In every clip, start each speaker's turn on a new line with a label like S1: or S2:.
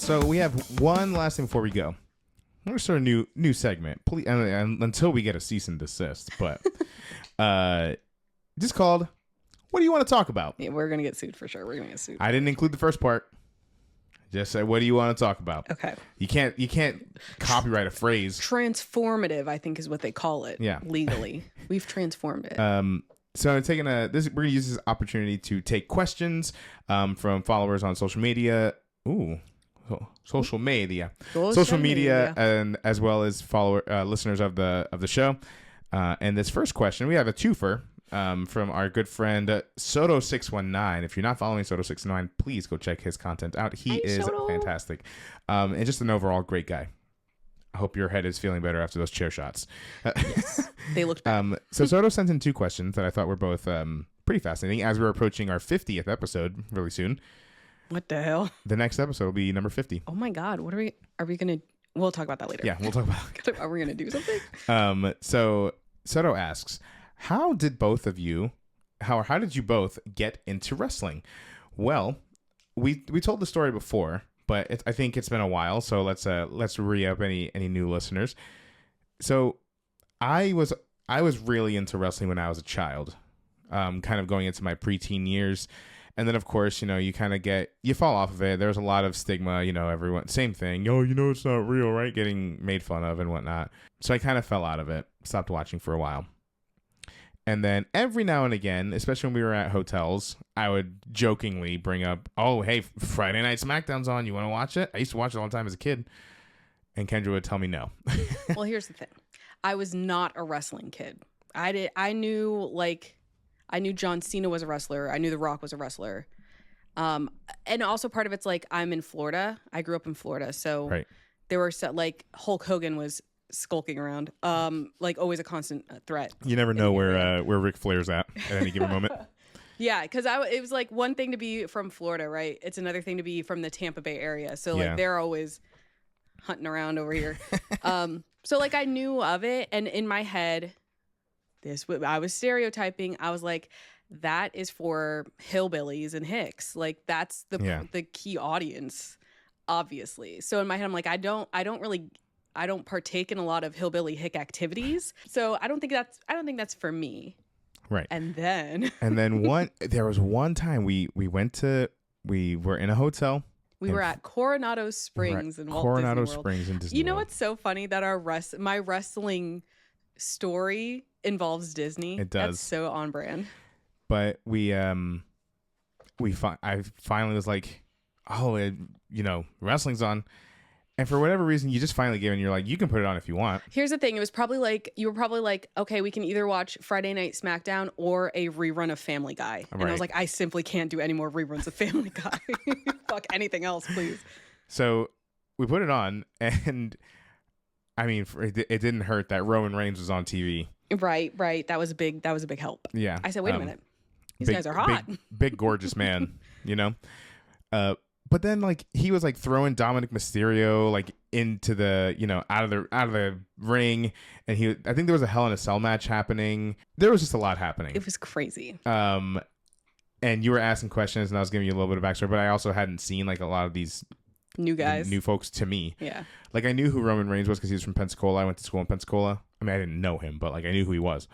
S1: So we have one last thing before we go. We're gonna start a new segment, please, until we get a cease and desist. But just called. What do you want to talk about?
S2: Yeah, we're gonna get sued for sure. We're gonna get sued.
S1: I didn't include the first part. Just said, what do you want to talk about?
S2: Okay.
S1: You can't copyright a phrase.
S2: Transformative, I think, is what they call it.
S1: Yeah.
S2: Legally, we've transformed it.
S1: So I'm taking we're gonna use this opportunity to take questions from followers on social media. Social media, and as well as listeners of the show. And this first question, we have a twofer from our good friend Soto619. If you're not following Soto619, please go check his content out. He is fantastic, and just an overall great guy. I hope your head is feeling better after those chair shots.
S2: Yes, they looked bad.
S1: So Soto sent in two questions that I thought were both pretty fascinating. As we're approaching our 50th episode really soon.
S2: What the hell?
S1: The next episode will be number 50.
S2: Oh my God. Are we going to, we'll talk about that later.
S1: Yeah, we'll talk about it.
S2: Are we going to do something?
S1: So Soto asks, how did you both get into wrestling? Well, we told the story before, but I think it's been a while. So let's re-up any new listeners. So I was really into wrestling when I was a child, kind of going into my preteen years. And then, of course, you kind of you fall off of it. There's a lot of stigma, everyone, same thing. It's not real, right? Getting made fun of and whatnot. So I kind of fell out of it, stopped watching for a while. And then every now and again, especially when we were at hotels, I would jokingly bring up, oh, hey, Friday Night SmackDown's on. You want to watch it? I used to watch it all the time as a kid. And Kendra would tell me no.
S2: Well, here's the thing. I was not a wrestling kid. I knew John Cena was a wrestler. I knew The Rock was a wrestler. And also part of it's like I'm in Florida. I grew up in Florida. So there were Hulk Hogan was skulking around. Always a constant threat.
S1: You never know where Ric Flair's at any given moment.
S2: Yeah, because it was like one thing to be from Florida, right? It's another thing to be from the Tampa Bay area. So they're always hunting around over here. So I knew of it. And in my head, I was stereotyping. I was like, that is for hillbillies and hicks. Like that's the key audience, obviously. So in my head, I'm like, I don't partake in a lot of hillbilly hick activities. So I don't think that's for me.
S1: Right.
S2: And then
S1: there was one time we were in a hotel.
S2: We were at Coronado Springs in Walt Disney World.
S1: Springs in Disney
S2: You know
S1: World.
S2: what's so funny? That my wrestling story involves Disney.
S1: It does.
S2: That's so on brand.
S1: But I finally was like, oh, wrestling's on. And for whatever reason, you just finally gave in. You're like, you can put it on if you want.
S2: Here's the thing. It was probably you were probably like, okay, we can either watch Friday Night SmackDown or a rerun of Family Guy. And I was like, I simply can't do any more reruns of Family Guy. Fuck anything else, please.
S1: So we put it on, and I mean, it didn't hurt that Roman Reigns was on TV.
S2: Right. That was a big help.
S1: Yeah.
S2: I said, wait a minute. These guys are hot.
S1: Big gorgeous man, But then he was throwing Dominic Mysterio into the out of the ring, and I think there was a Hell in a Cell match happening. There was just a lot happening.
S2: It was crazy.
S1: And you were asking questions, and I was giving you a little bit of backstory, but I also hadn't seen a lot of these
S2: new guys,
S1: new folks to me.
S2: Yeah.
S1: I knew who Roman Reigns was because he was from Pensacola. I went to school in Pensacola. I mean, I didn't know him, but I knew who he was.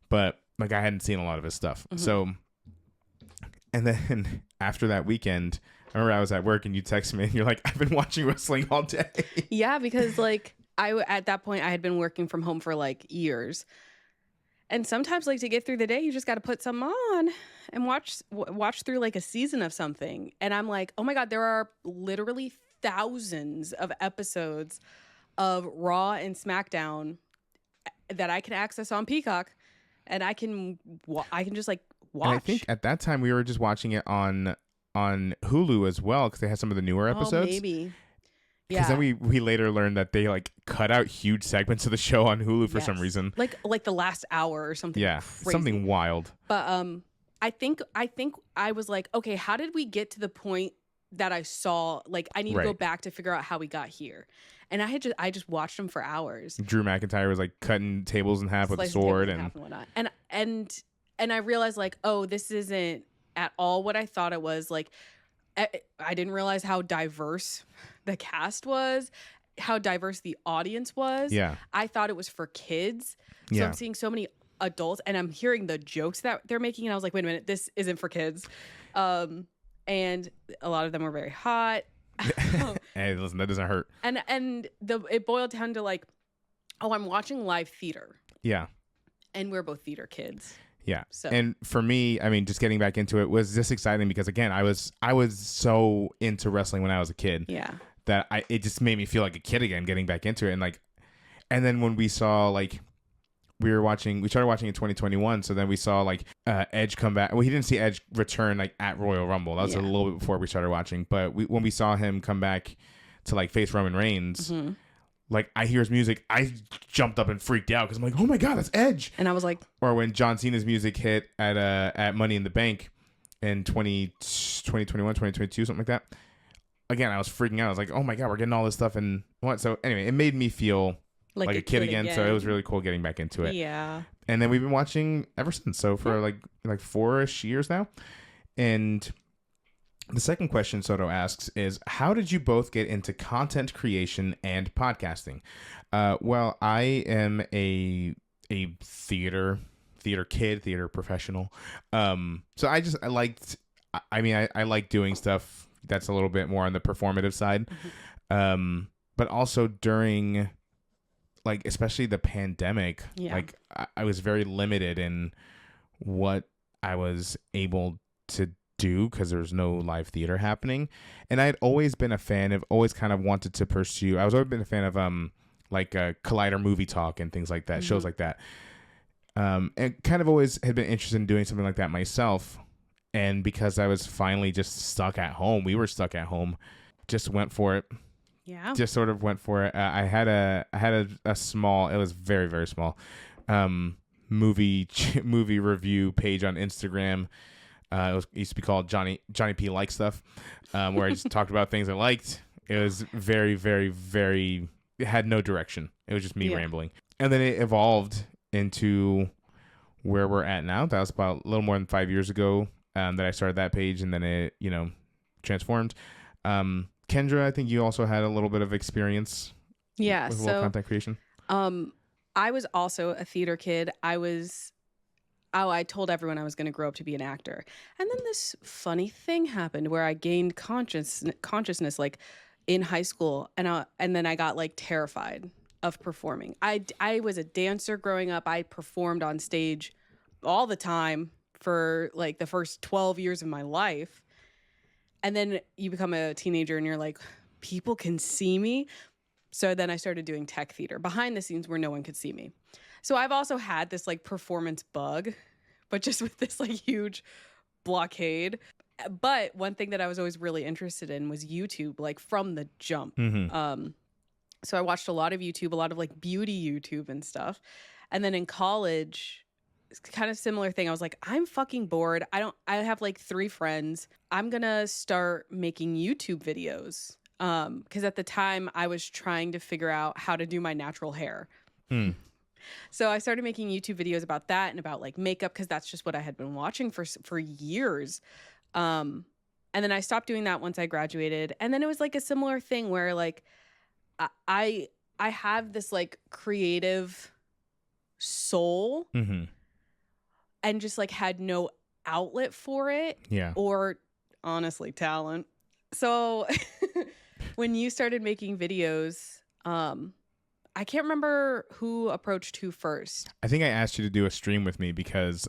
S1: But I hadn't seen a lot of his stuff. Mm-hmm. So, and then after that weekend, I remember I was at work and you texted me and you're like, I've been watching wrestling all day.
S2: Yeah, because at that point I had been working from home for years. And sometimes to get through the day, you just got to put something on and watch through a season of something. And I'm like, oh my God, there are literally thousands of episodes of Raw and SmackDown that I can access on Peacock, and I can just watch.
S1: And I think at that time we were just watching it on Hulu as well because they had some of the newer episodes.
S2: Oh, maybe. Yeah.
S1: Because then we later learned that they cut out huge segments of the show on Hulu for some reason.
S2: Like the last hour or something.
S1: Yeah,
S2: crazy.
S1: Something wild.
S2: But I think I was like, okay, how did we get to the point that I saw? I need to go back to figure out how we got here. And I just watched them for hours.
S1: Drew McIntyre was cutting tables in half with a sword
S2: and whatnot. And I realized oh, this isn't at all what I thought it was. I didn't realize how diverse the cast was, how diverse the audience was.
S1: Yeah.
S2: I thought it was for kids. So
S1: Yeah.
S2: I'm seeing so many adults and I'm hearing the jokes that they're making. And I was like, wait a minute, this isn't for kids. And a lot of them were very hot.
S1: Hey, listen, that doesn't hurt.
S2: And it boiled down to like, oh, I'm watching live theater.
S1: Yeah.
S2: And we're both theater kids.
S1: Yeah.
S2: So.
S1: And for me, I mean, just getting back into it was just exciting because again, I was so into wrestling when I was a kid.
S2: Yeah.
S1: That it just made me feel like a kid again, getting back into it. And then when we saw like, we started watching in 2021. So then we saw like Edge come back. Well, he didn't see Edge return like at Royal Rumble. That was a little bit before we started watching. But when we saw him come back to like face Roman Reigns, like I hear his music, I jumped up and freaked out because I'm like, oh my God, that's Edge.
S2: And I was like,
S1: or when John Cena's music hit at Money in the Bank in 2021, 2022, something like that. Again, I was freaking out. I was like, oh my God, we're getting all this stuff. And what? So anyway, it made me feel like a kid again. So it was really cool getting back into it.
S2: Yeah.
S1: And then we've been watching ever since. So for like 4-ish years now. And the second question Soto asks is, how did you both get into content creation and podcasting? Well, I am a theater kid, theater professional. So I like doing stuff that's a little bit more on the performative side. But also during like, especially the pandemic, like I was very limited in what I was able to do because there was no live theater happening. And I had always been a fan of, always kind of wanted to pursue, I was always been a fan of like Collider Movie Talk and things like that, shows like that. And kind of always had been interested in doing something like that myself. And because I was finally just stuck at home, we were stuck at home, just went for it.
S2: Yeah.
S1: Just sort of went for it. I had a small, it was very, very small, movie review page on Instagram. It used to be called Johnny P Like Stuff, where I just talked about things I liked. It was very, very, very, it had no direction. It was just me rambling. And then it evolved into where we're at now. That was about a little more than 5 years ago that I started that page, and then it, transformed. Kendra, I think you also had a little bit of experience with content creation.
S2: I was also a theater kid. I told everyone I was going to grow up to be an actor. And then this funny thing happened where I gained consciousness like in high school, and then I got like terrified of performing. I was a dancer growing up. I performed on stage all the time for like the first 12 years of my life. And then you become a teenager and you're like, people can see me. So then I started doing tech theater behind the scenes where no one could see me. So I've also had this like performance bug, but just with this like huge blockade. But one thing that I was always really interested in was YouTube, like from the jump. So I watched a lot of YouTube, a lot of like beauty YouTube and stuff. And then in college, it's kind of similar thing. I was like, I'm fucking bored. I have like 3 friends. I'm going to start making YouTube videos. Because at the time I was trying to figure out how to do my natural hair. So I started making YouTube videos about that and about like makeup, because that's just what I had been watching for years. And then I stopped doing that once I graduated. And then it was like a similar thing where like I have this like creative soul and just like had no outlet for it.
S1: Yeah.
S2: Or honestly, talent. So when you started making videos, I can't remember who approached who first.
S1: I think I asked you to do a stream with me because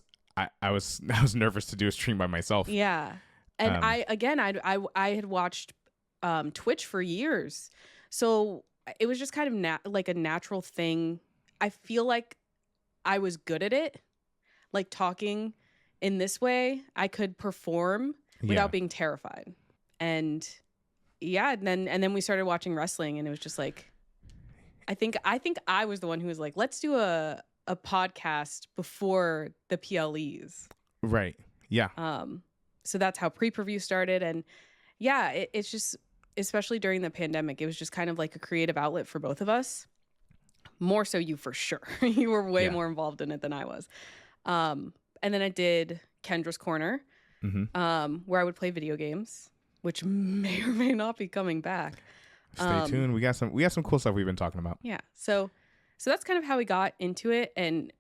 S1: I was nervous to do a stream by myself.
S2: Yeah. And I had watched Twitch for years. So it was just kind of like a natural thing. I feel like I was good at it. Like talking in this way, I could perform without being terrified. And and then we started watching wrestling, and it was just like, I think I was the one who was like, let's do a podcast before the PLEs.
S1: Right. Yeah.
S2: So that's how pre-preview started. And it's just, especially during the pandemic, it was just kind of like a creative outlet for both of us. More so you for sure. You were way more involved in it than I was. And then I did Kendra's Corner, where I would play video games which may or may not be coming back.
S1: Stay tuned. We got some cool stuff we've been talking about.
S2: Yeah. So that's kind of how we got into it. And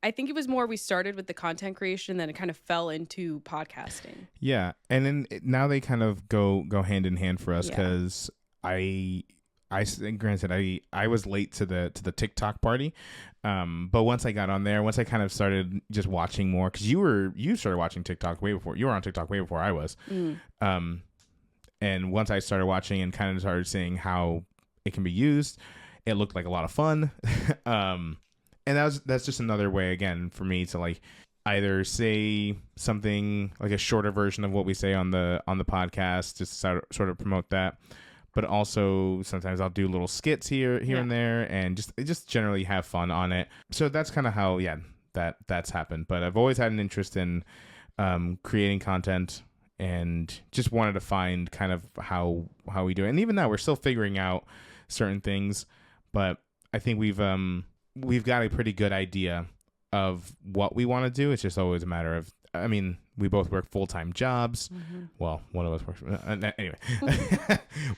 S2: I think it was more we started with the content creation, then it kind of fell into podcasting.
S1: Yeah. And then now they kind of go hand in hand for us because granted, I was late to the TikTok party. But once I got on there, once I kind of started just watching more, because you started watching TikTok way before. You were on TikTok way before I was. And once I started watching and kind of started seeing how it can be used, it looked like a lot of fun. And that's just another way, again, for me to like either say something like a shorter version of what we say on the podcast, just to sort of promote that. But also sometimes I'll do little skits here and there, and just generally have fun on it. So that's kind of how that's happened. But I've always had an interest in creating content, and just wanted to find kind of how we do it. And even now we're still figuring out certain things, but I think we've got a pretty good idea of what we want to do. It's just always a matter of, I mean, we both work full-time jobs. Mm-hmm. Well, one of us works. Anyway,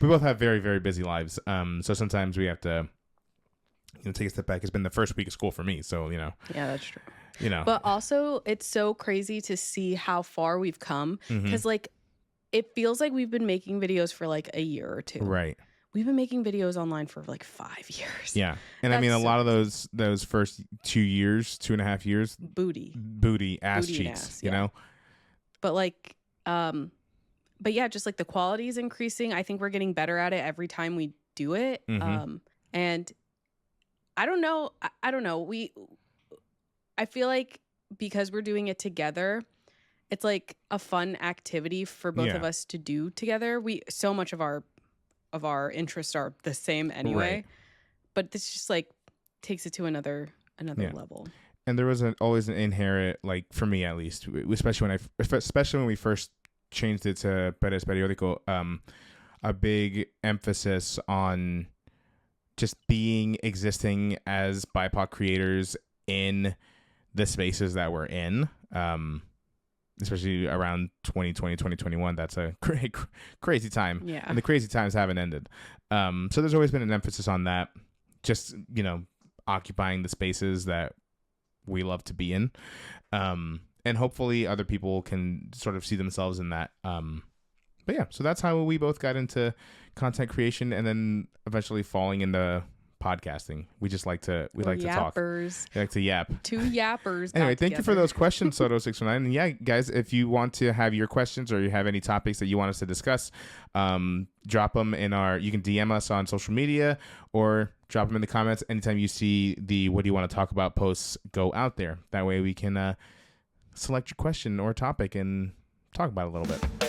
S1: we both have very, very busy lives. So sometimes we have to, take a step back. It's been the first week of school for me. So,
S2: Yeah, that's true. But also it's so crazy to see how far we've come. Because it feels like we've been making videos for like a year or two.
S1: Right.
S2: We've been making videos online for like 5 years.
S1: Yeah. And I mean, a lot of those first 2 years, 2.5 years. Booty, ass cheeks, you know?
S2: But like, but yeah, just like the quality is increasing. I think we're getting better at it every time we do it. And I don't know. I don't know. I feel like because we're doing it together, it's like a fun activity for both of us to do together. So much of our interests are the same anyway, right. But this just like takes it to another level.
S1: And there was always an inherent, like for me at least, especially when we first changed it to Beres Periódico, a big emphasis on just existing as BIPOC creators in the spaces that we're in, especially around 2020, 2021. That's a crazy time. Yeah. And the crazy times haven't ended. So there's always been an emphasis on that, just, occupying the spaces that we love to be in. And hopefully other people can sort of see themselves in that. But yeah, so that's how we both got into content creation, and then eventually falling into podcasting. We just like to talk. We like to yap.
S2: Two yappers.
S1: Anyway, thank you for those questions, Soto619. And yeah, guys, if you want to have your questions or you have any topics that you want us to discuss, drop them you can DM us on social media or drop them in the comments anytime you see the "What do you want to talk about" posts go out there. That way we can select your question or topic and talk about it a little bit.